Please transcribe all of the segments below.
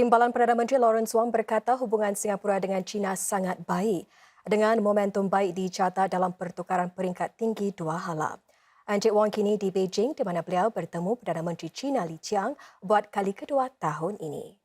Timbalan Perdana Menteri Lawrence Wong berkata hubungan Singapura dengan China sangat baik dengan momentum baik dicatat dalam pertukaran peringkat tinggi dua hala. Encik Wong kini di Beijing di mana beliau bertemu Perdana Menteri China Li Qiang buat kali kedua tahun ini.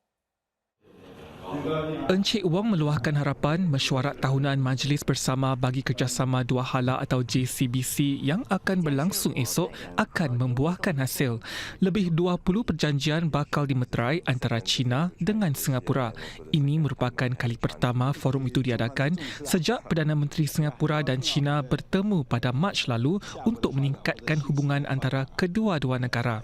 Encik Wong meluahkan harapan mesyuarat tahunan Majlis Bersama Bagi Kerjasama Dua Hala atau JCBC yang akan berlangsung esok akan membuahkan hasil. Lebih 20 perjanjian bakal dimeterai antara China dengan Singapura. Ini merupakan kali pertama forum itu diadakan sejak Perdana Menteri Singapura dan China bertemu pada Mac lalu untuk meningkatkan hubungan antara kedua-dua negara.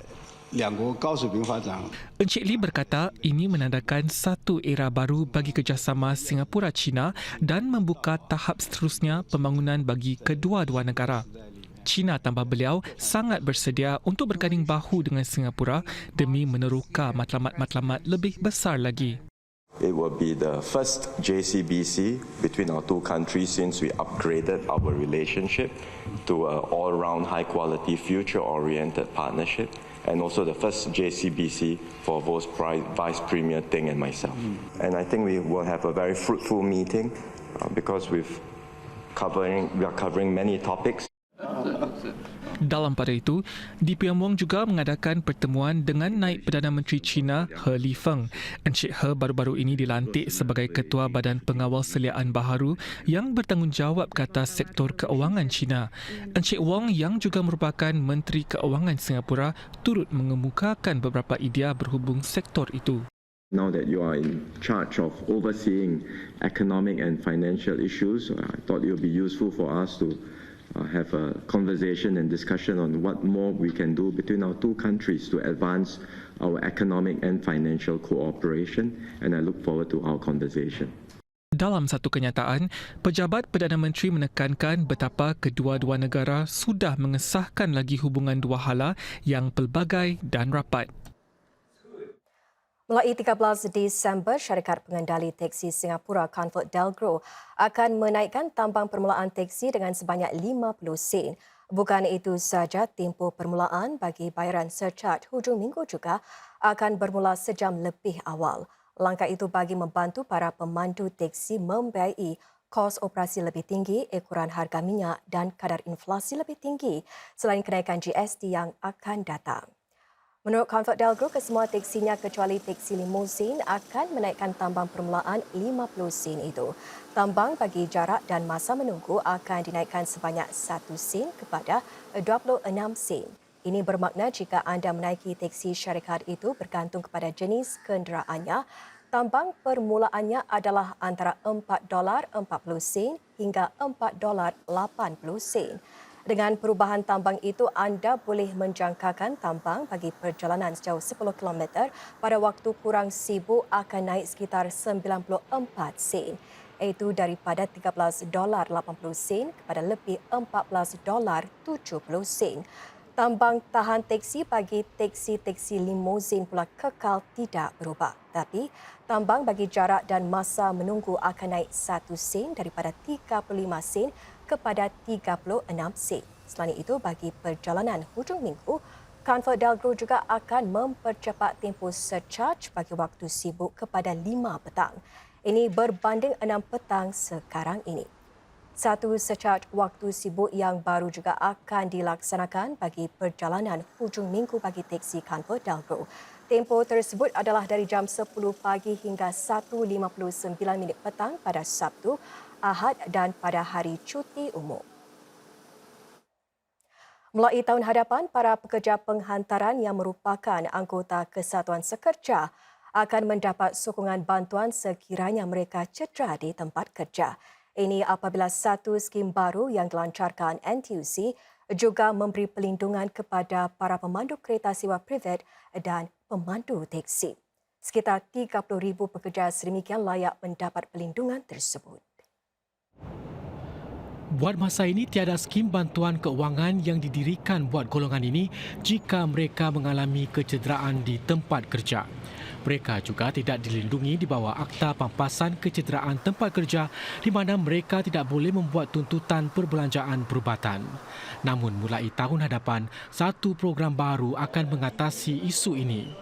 Encik Lee berkata ini menandakan satu era baru bagi kerjasama Singapura-China dan membuka tahap seterusnya pembangunan bagi kedua-dua negara. China, tambah beliau, sangat bersedia untuk berganding bahu dengan Singapura demi meneroka matlamat-matlamat lebih besar lagi. It will be the first JCBC between our two countries since we upgraded our relationship to an all-round high-quality future-oriented partnership, and also the first JCBC for both Vice Premier Ting and myself. And I think we will have a very fruitful meeting because we are covering many topics. Dalam pada itu, DPM Wong juga mengadakan pertemuan dengan Naib Perdana Menteri China He Lifeng. Encik He baru-baru ini dilantik sebagai Ketua Badan Pengawal Seliaan Baharu yang bertanggungjawab ke atas sektor keuangan China. Encik Wong yang juga merupakan Menteri Keuangan Singapura turut mengemukakan beberapa idea berhubung sektor itu. Now that you are in charge of overseeing economic and financial issues, I thought it would be useful for us to have a conversation and discussion on what more we can do between our two countries to advance our economic and financial cooperation, and I look forward to our conversation. Dalam satu kenyataan, pejabat Perdana Menteri menekankan betapa kedua-dua negara sudah mengesahkan lagi hubungan dua hala yang pelbagai dan rapat. Mulai 13 Disember, syarikat pengendali teksi Singapura ComfortDelGro akan menaikkan tambang permulaan teksi dengan sebanyak 50 sen. Bukan itu saja, tempoh permulaan bagi bayaran surcharge hujung minggu juga akan bermula sejam lebih awal. Langkah itu bagi membantu para pemandu teksi membiayai kos operasi lebih tinggi, ekoran harga minyak dan kadar inflasi lebih tinggi selain kenaikan GST yang akan datang. Menurut ComfortDelGro, kesemua teksinya kecuali teksi limousine akan menaikkan tambang permulaan 50 sen itu. Tambang bagi jarak dan masa menunggu akan dinaikkan sebanyak 1 sen kepada 26 sen. Ini bermakna jika anda menaiki teksi syarikat itu bergantung kepada jenis kenderaannya, tambang permulaannya adalah antara $4.40 hingga $4.80. Dengan perubahan tambang itu, anda boleh menjangkakan tambang bagi perjalanan sejauh 10 km pada waktu kurang sibuk akan naik sekitar 94 sen, iaitu daripada $13.80 kepada lebih $14.70 sen. Tambang tahan teksi bagi teksi-teksi limousine pula kekal tidak berubah. Tapi, tambang bagi jarak dan masa menunggu akan naik 1 sen daripada 35 sen kepada 36 sen. Selain itu, bagi perjalanan hujung minggu, ComfortDelGro juga akan mempercepat tempoh surcharge bagi waktu sibuk kepada 5 petang. Ini berbanding 6 petang sekarang ini. Satu surcharge waktu sibuk yang baru juga akan dilaksanakan bagi perjalanan hujung minggu bagi teksi ComfortDelGro. Tempoh tersebut adalah dari jam 10 pagi hingga 1.59 petang pada Sabtu, Ahad dan pada hari cuti umum. Mulai tahun hadapan, para pekerja penghantaran yang merupakan anggota Kesatuan Sekerja akan mendapat sokongan bantuan sekiranya mereka cedera di tempat kerja. Ini apabila satu skim baru yang dilancarkan NTUC juga memberi pelindungan kepada para pemandu kereta sewa privat dan pemandu teksi. Sekitar 30,000 pekerja sedemikian layak mendapat pelindungan tersebut. Buat masa ini, tiada skim bantuan keuangan yang didirikan buat golongan ini jika mereka mengalami kecederaan di tempat kerja. Mereka juga tidak dilindungi di bawah Akta Pampasan Kecederaan Tempat Kerja di mana mereka tidak boleh membuat tuntutan perbelanjaan perubatan. Namun mulai tahun hadapan, satu program baru akan mengatasi isu ini.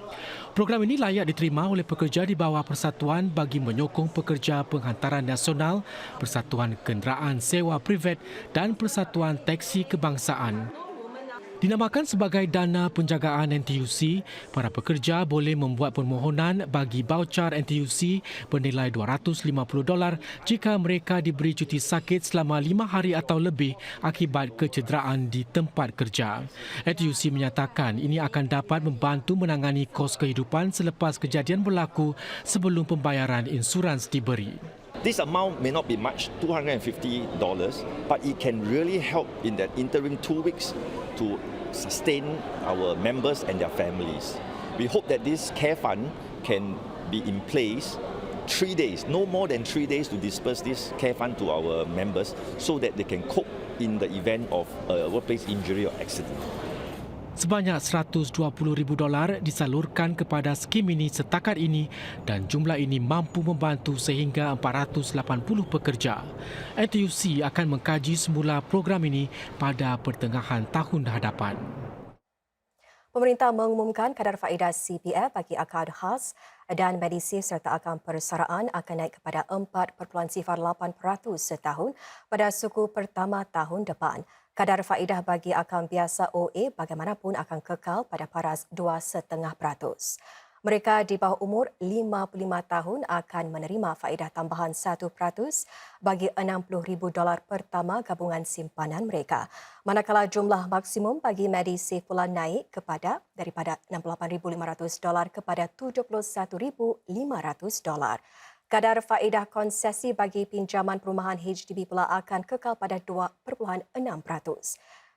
Program ini layak diterima oleh pekerja di bawah Persatuan bagi menyokong pekerja penghantaran nasional, Persatuan Kenderaan Sewa Privat dan Persatuan Teksi Kebangsaan. Dinamakan sebagai Dana Penjagaan NTUC, para pekerja boleh membuat permohonan bagi baucar NTUC bernilai $250 jika mereka diberi cuti sakit selama 5 hari atau lebih akibat kecederaan di tempat kerja. NTUC menyatakan ini akan dapat membantu menangani kos kehidupan selepas kejadian berlaku sebelum pembayaran insurans diberi. This amount may not be much, $250, but it can really help in that interim 2 weeks to sustain our members and their families. We hope that this care fund can be in place 3 days, no more than 3 days to disperse this care fund to our members so that they can cope in the event of a workplace injury or accident. Sebanyak $120,000 disalurkan kepada skim ini setakat ini dan jumlah ini mampu membantu sehingga 480 pekerja. NTUC akan mengkaji semula program ini pada pertengahan tahun hadapan. Pemerintah mengumumkan kadar faedah CPF bagi akad khas dan medisave serta akad persaraan akan naik kepada 4.08% setahun pada suku pertama tahun depan. Kadar faedah bagi akaun biasa OA bagaimanapun akan kekal pada paras 2.5%. Mereka di bawah umur 55 tahun akan menerima faedah tambahan 1% bagi $60,000 pertama gabungan simpanan mereka. Manakala jumlah maksimum bagi medisave pula naik daripada $68,500 kepada $71,500. Kadar faedah konsesi bagi pinjaman perumahan HDB pula akan kekal pada 2.6%.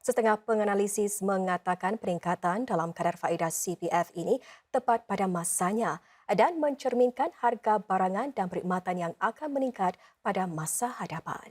Setengah penganalisis mengatakan peningkatan dalam kadar faedah CPF ini tepat pada masanya dan mencerminkan harga barangan dan perkhidmatan yang akan meningkat pada masa hadapan.